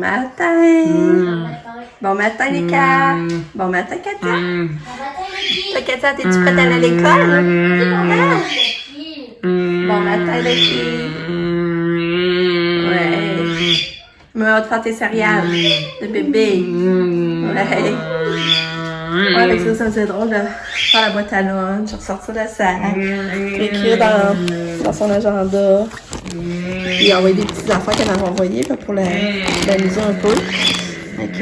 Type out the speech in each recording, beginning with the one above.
matin! Bon matin, Lucas! Bon matin, Katia! Toi, Katia, t'es-tu prête à aller à l'école? Bon matin, Lucky! Ouais! Mais on va te faire tes céréales de bébé! Ouais! Ouais, avec ça c'est drôle de faire la boîte à lunch, ressortir le sac, écrire dans son agenda, puis envoyer des petites affaires qu'elle m'avait envoyées pour l'amuser un peu. Ok.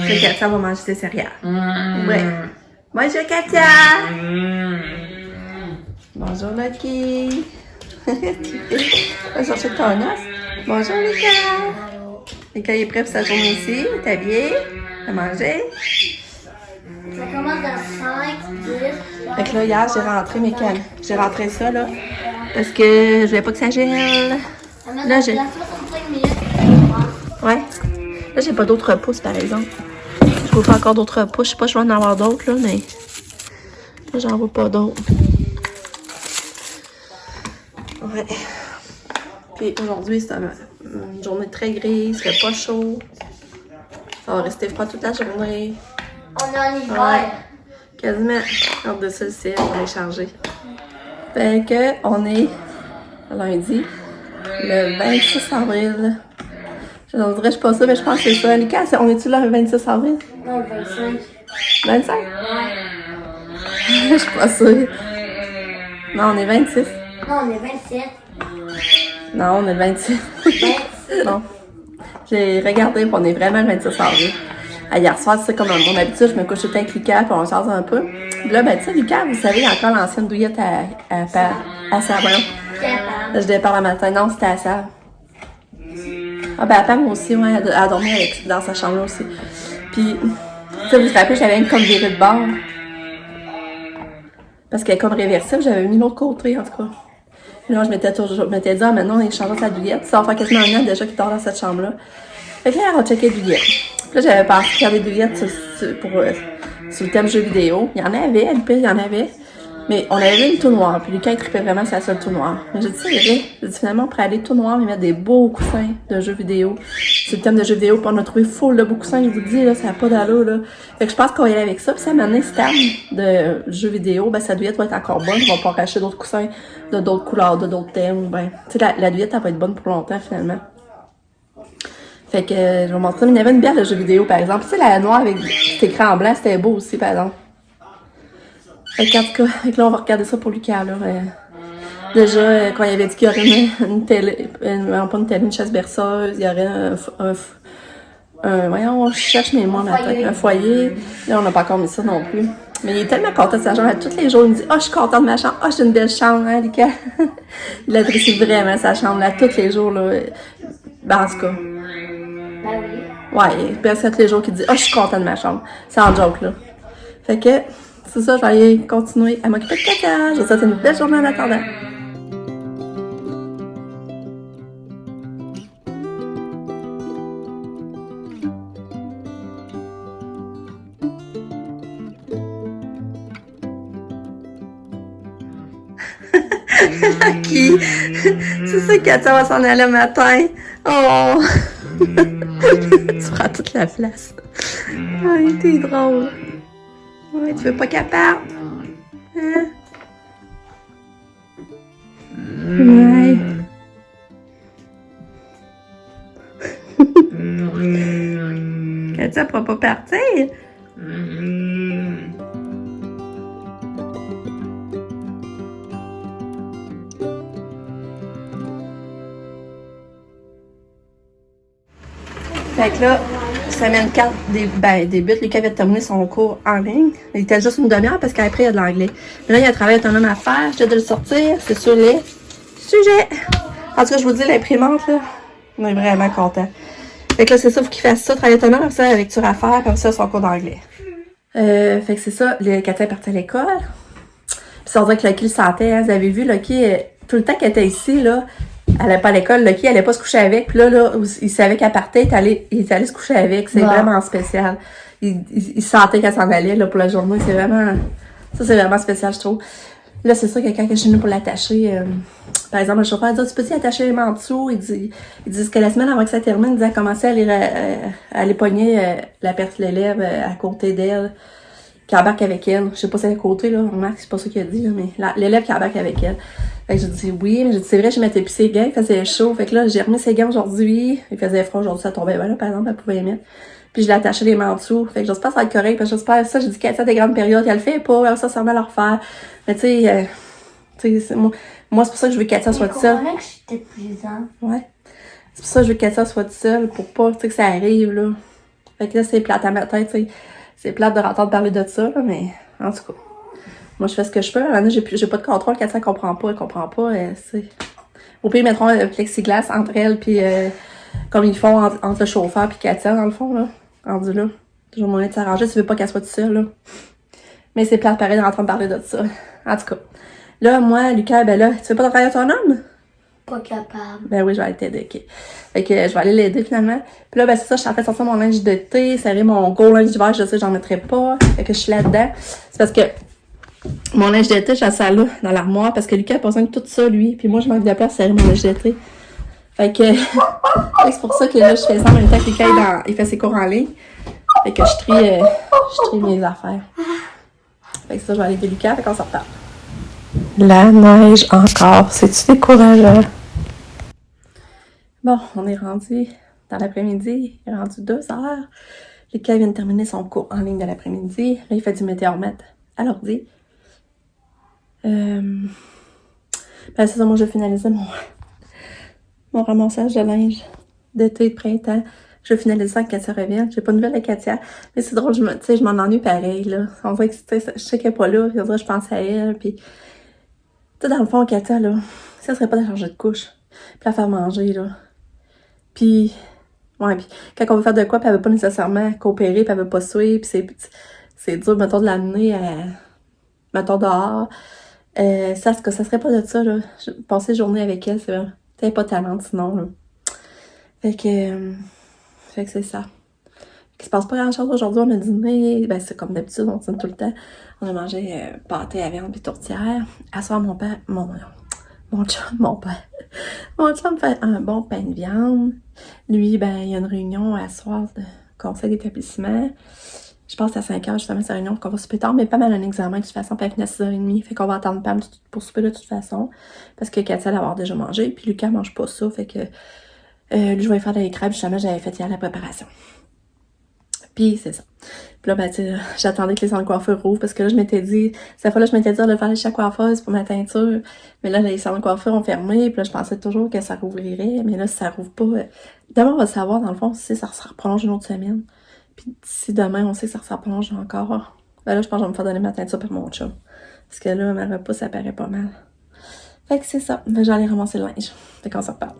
Fait Katia va manger ses céréales. Ouais. Bonjour Katia! Bonjour Lucky! Va chercher ton os. Bonjour Lucas! Lucas il est prêt pour sa journée ici, t'es habillé? T'as mangé? Ça commence dans 5, 10. Fait que là, hier, j'ai rentré ça, là, parce que je voulais pas que ça gèle. Là, j'ai... 65 minutes. Ouais. Là, j'ai pas d'autres pousses, par exemple. Je veux faire encore d'autres pousses. Je sais pas si je vais en avoir d'autres, là, mais... Là, j'en veux pas d'autres. Ouais. Puis aujourd'hui, c'est une journée très grise, il fait pas chaud. Ça va rester froid toute la journée. On est en hiver. Ouais. Quasiment par-dessus le ciel, on est chargé. Fait que on est lundi, le 26 avril. Je ne dirais pas ça, mais je pense que c'est ça. Lucas, on est-tu là le 26 avril? Non, le 25. 25? Je suis pas sûre. Non, on est 26. Non, on est 27. Non, on est le 26. 26. Non. J'ai regardé, puis on est vraiment le 26 avril. Hier soir, c'est comme à mon habitude, je me couche tout avec Lucas, puis on sort un peu. Puis là, ben, tu sais, Lucas, vous savez, il y a encore l'ancienne douillette à Sam. Là, je départ le matin. Non, c'était à Sam. Ah, ben, à Pam aussi, ouais, elle a dormi dans sa chambre aussi. Puis, tu sais, vous vous rappelez, j'avais une comme virée de bord. Parce qu'elle est comme réversible, j'avais mis l'autre côté, en tout cas. Puis là, je m'étais dit, ah, maintenant, il change sa douillette. Ça va faire quasiment un an déjà qu'il dort dans cette chambre-là. Fait que là, elle a checké douillette. Puis là, j'avais pensé faire des douillettes sur le thème jeu vidéo. Il y en avait, le pire, il y en avait. Mais on avait vu une tout noire. Puis Lucas, il trippait vraiment sur la seule tout noire. Mais j'ai dit, c'est vrai. J'ai dit, finalement, on pourrait aller tout noir, mais mettre des beaux coussins de jeux vidéo. C'est le thème de jeux vidéo. Puis on a trouvé full de beaux coussins. Je vous dis, là, ça n'a pas d'allure, là. Fait que je pense qu'on va y aller avec ça. Puis ça m'a amené ce thème de jeux vidéo. Ben, sa douillette va être encore bonne. On va pouvoir acheter d'autres coussins de d'autres couleurs, de d'autres thèmes. Ben, tu sais, la douillette, elle va être bonne pour longtemps, finalement. Fait que, je vais vous montrer. Il y avait une bière de jeux vidéo, par exemple. Tu sais, la noire avec cet écran en blanc, c'était beau aussi, par exemple. Fait que, en tout cas, là, on va regarder ça pour Lucas, là. Déjà, quand il avait dit qu'il y aurait une télé, pas une télé, une chaise berceuse, il y aurait voyons, on cherche mes mots matin, un foyer. Là, on n'a pas encore mis ça non plus. Mais il est tellement content de sa chambre. Tous les jours, il me dit, oh, je suis content de ma chambre. Oh, j'ai une belle chambre, hein, Lucas. Il apprécie vraiment sa chambre, là, tous les jours, là. Ben, en tout cas. Ben oui. Ouais, il y a tous les jours qui dit, oh, je suis content de ma chambre. C'est en joke, là. Fait que, c'est ça, je vais aller continuer à m'occuper de Katia. Je vous souhaite une belle journée en attendant. Lucky! C'est ça que Katia va s'en aller le matin. Oh! Tu prends toute la place. Oh, t'es drôle. Ouais, tu veux pas qu'elle parte? Hein? Ouais. Katia pourra pas partir? Fait que là, semaine 4, débute, Lucas vient de terminer son cours en ligne. Il était juste une demi-heure parce qu'après, il y a de l'anglais. Mais là, il y a un travail autonome à faire. Je viens de le sortir. C'est sur les sujets. En tout cas, je vous dis, l'imprimante, là, on est vraiment contents. Fait que là, c'est ça, faut qu'il fasse ça, travail autonome, comme ça, la lecture à faire, comme ça, son cours d'anglais. Fait que c'est ça, Katia est partie à l'école. Puis ça, on dirait que Lucky le sentait, hein. Vous avez vu, Lucky, tout le temps qu'elle était ici, là, elle allait pas à l'école, Lucky, elle allait pas se coucher avec. Puis là, il savait qu'elle partait, il est allé se coucher avec. C'est vraiment spécial. Il sentait qu'elle s'en allait, là, pour la journée. C'est vraiment spécial, je trouve. Là, c'est sûr que quand je suis venue pour l'attacher, par exemple, le chauffeur dit, tu peux-tu attacher les mains en dessous? Il dit que la semaine avant que ça termine, il dit, elle commençait à aller pogner l'élève à côté d'elle, qui embarque avec elle. Je sais pas si c'est à côté, là, on remarque, c'est pas ça qu'il a dit, là, mais l'élève qui embarque avec elle. Fait que j'ai dit oui, mais j'ai dit, c'est vrai, je m'étais plus ses gants, il faisait chaud. Fait que là, j'ai remis ses gants aujourd'hui. Il faisait froid aujourd'hui, ça tombait bien, là, par exemple, elle pouvait les mettre. Puis je l'ai attaché les mains en dessous. Fait que j'espère que ça va être correct, parce que j'espère ça, j'ai dit qu'elle a des grandes périodes, elle le fait pas, ça va le refaire. Mais tu sais, moi, c'est pour ça que je veux qu'Atia soit toute seule. C'est que j'étais plaisant. Ouais. C'est pour ça que je veux qu'Atia soit toute seule, pour pas, tu sais, que ça arrive, là. Fait que là, c'est plate à ma tête, tu sais. C'est plate de entendre parler de ça, là, mais en tout cas. Moi, je fais ce que je peux. Maintenant, j'ai pas de contrôle. Qu'Atia comprend pas, elle comprend pas. C'est... Au pire, ils mettront un plexiglas entre elle, puis comme ils font entre le chauffeur puis Katia, dans le fond, là. Rendu là. Toujours moyen de s'arranger, tu veux pas qu'elle soit toute seule, là. Mais c'est plate pareil d'entendre parler de ça. En tout cas. Là, moi, Lucas, ben là, tu veux pas travailler autonome? Pas capable. Ben oui, je vais aller t'aider, ok. Fait que je vais aller l'aider finalement. Puis là, ben c'est ça, je suis en train de sortir mon linge d'été, serrer mon gros linge d'hiver, je sais, j'en mettrai pas. Fait que je suis là-dedans. C'est parce que mon linge d'été, j'ai ça là, dans l'armoire, parce que Lucas a besoin de tout ça, lui. Puis moi, je manque de place pour serrer mon linge d'été. Fait que c'est pour ça que là, je fais ça en même temps que Lucas, il fait ses cours en ligne. Fait que je trie mes affaires. Fait que ça, je vais aller aider Lucas, fait qu'on s'en reparle. La neige encore, c'est-tu décourageant? Bon, on est rendu dans l'après-midi, il est rendu 2h. Lucas vient de terminer son cours en ligne de l'après-midi. Là, il fait du météoromètre à l'ordi. Ben, c'est ça, moi, je vais finaliser mon ramassage de linge d'été et de printemps. Je vais finaliser ça quand Katia revienne. J'ai pas de nouvelles avec Katia. Mais c'est drôle, je m'en ennuie pareil, là. On dirait que, je sais qu'elle est pas là, on dirait que je pense à elle, puis... Tu sais, dans le fond, Katia, là, ça serait pas de changer de couche, puis la faire manger, là. Puis, ouais, puis quand on veut faire de quoi, puis elle veut pas nécessairement coopérer, puis elle veut pas suivre, puis c'est dur, mettons, de l'amener mettons, dehors. Ça serait pas de ça, là. Passer la journée avec elle, c'est vrai. T'es pas talente, sinon, là. Fait que c'est ça. Il se passe pas grand-chose aujourd'hui, on a dîné, ben c'est comme d'habitude, on dîne tout le temps. On a mangé pâté à viande et tourtière. À soir, mon chum fait un bon pain de viande. Lui, ben, il y a une réunion à soir de conseil d'établissement. Je pense à 5h, justement, cette réunion, qu'on va souper tard, mais pas mal un examen, de toute façon, puis elle finit à 6h30. Fait qu'on va attendre Pam pour souper de toute façon. Parce que Katia va avoir déjà mangé, puis Lucas mange pas ça, fait que lui, je vais faire des crêpes, justement, j'avais fait hier la préparation. Puis c'est ça. Puis là, ben, tu sais, j'attendais que les salons de coiffure rouvrent parce que là, je m'étais dit, cette fois-là, je m'étais dit de faire chez la coiffeuse pour ma teinture. Mais là, les salons de coiffure ont fermé. Puis là, je pensais toujours que ça rouvrirait. Mais là, si ça rouvre pas, demain, on va savoir, dans le fond, si ça se prolonge une autre semaine. Puis si demain, on sait que ça se prolonge encore, ben là, je pense que je vais me faire donner ma teinture par mon chum. Parce que là, ma repas, ça paraît pas mal. Fait que c'est ça. Ben, j'allais ramasser le linge. Fait qu'on s'en reparle.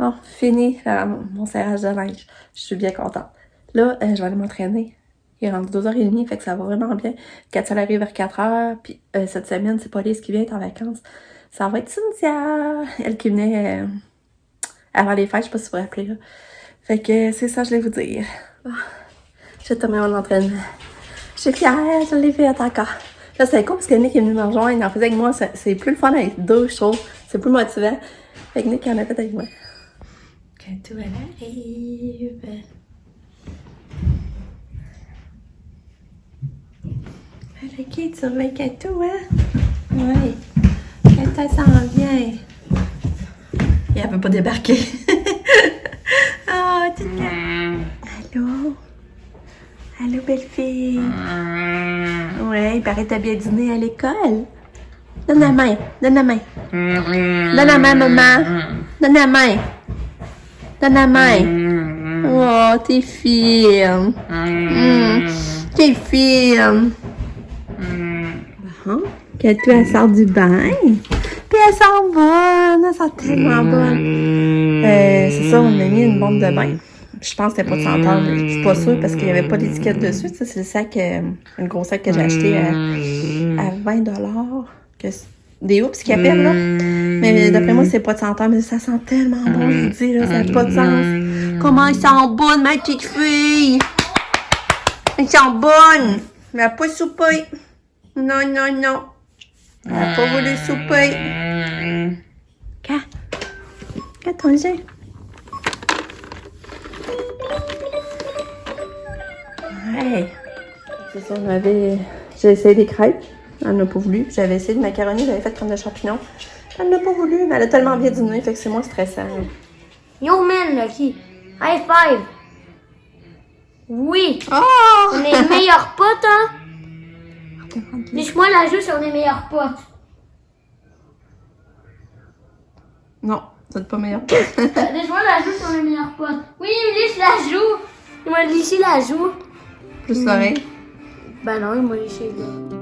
Bon, fini mon serrage de linge. Je suis bien contente. Là, je vais aller m'entraîner. Il est rendu 2h30, fait que ça va vraiment bien. Katia arrive vers 4h, puis cette semaine, c'est Pauline qui vient être en vacances. Ça va être Cynthia, elle qui venait avant les fêtes, je sais pas si vous vous rappelez, là. Fait que c'est ça, je voulais vous dire. Oh, j'ai terminé mon entraînement. Je suis fière, je l'ai fait encore. Là, c'est cool parce que Nick est venu me rejoindre. En fait, avec moi, c'est plus le fun avec deux, je trouve. C'est plus motivant. Fait que Nick en a fait avec moi. Quand tout arrive. Ok, tu surveilles Katou, hein? Oui. Katou s'en vient. Et elle veut pas débarquer. Oh, tu Allô? Allô, belle fille? Ouais, il paraît que t'as bien dîné à l'école. Donne la main, donne la main. Donne la main, maman. Donne la main. Donne la main. Oh, t'es fine. T'es fine. Bon, Katou, elle sort du bain. Puis puis elles sont bonnes, elles sont tellement bonnes. C'est ça, on a mis une bombe de bain. Je pense que c'était pas de senteur, mais je suis pas sûre parce qu'il y avait pas d'étiquette dessus. C'est le sac, un gros sac que j'ai acheté à 20$. Des oups qui appellent, là. Mais d'après moi, c'est pas de senteur, mais ça sent tellement bon, je vous dis, là, ça n'a pas de sens. Comment elles sont bonnes, ma petite fille! Elles sont bonnes! Mais elle n'a pas soupé. Non, non, non. Elle n'a pas voulu souper. Regarde ton jeu. Ouais. C'est ça, j'ai essayé des crêpes. Elle n'a pas voulu. J'avais essayé de macaroni, j'avais fait crème de champignons. Elle n'a pas voulu, mais elle a tellement bien dîné, fait que c'est moins stressant. Yo, man, Lucky. High five. Oui. Oh! On est les meilleurs potes, hein? Lèche-moi la joue si on est meilleurs potes. Non, c'est pas meilleur. Lèche-moi la joue si on est meilleurs potes. Oui, il me lèche la joue. Il m'a léché la joue. Plus l'oreille. Ben non, il m'a léché là.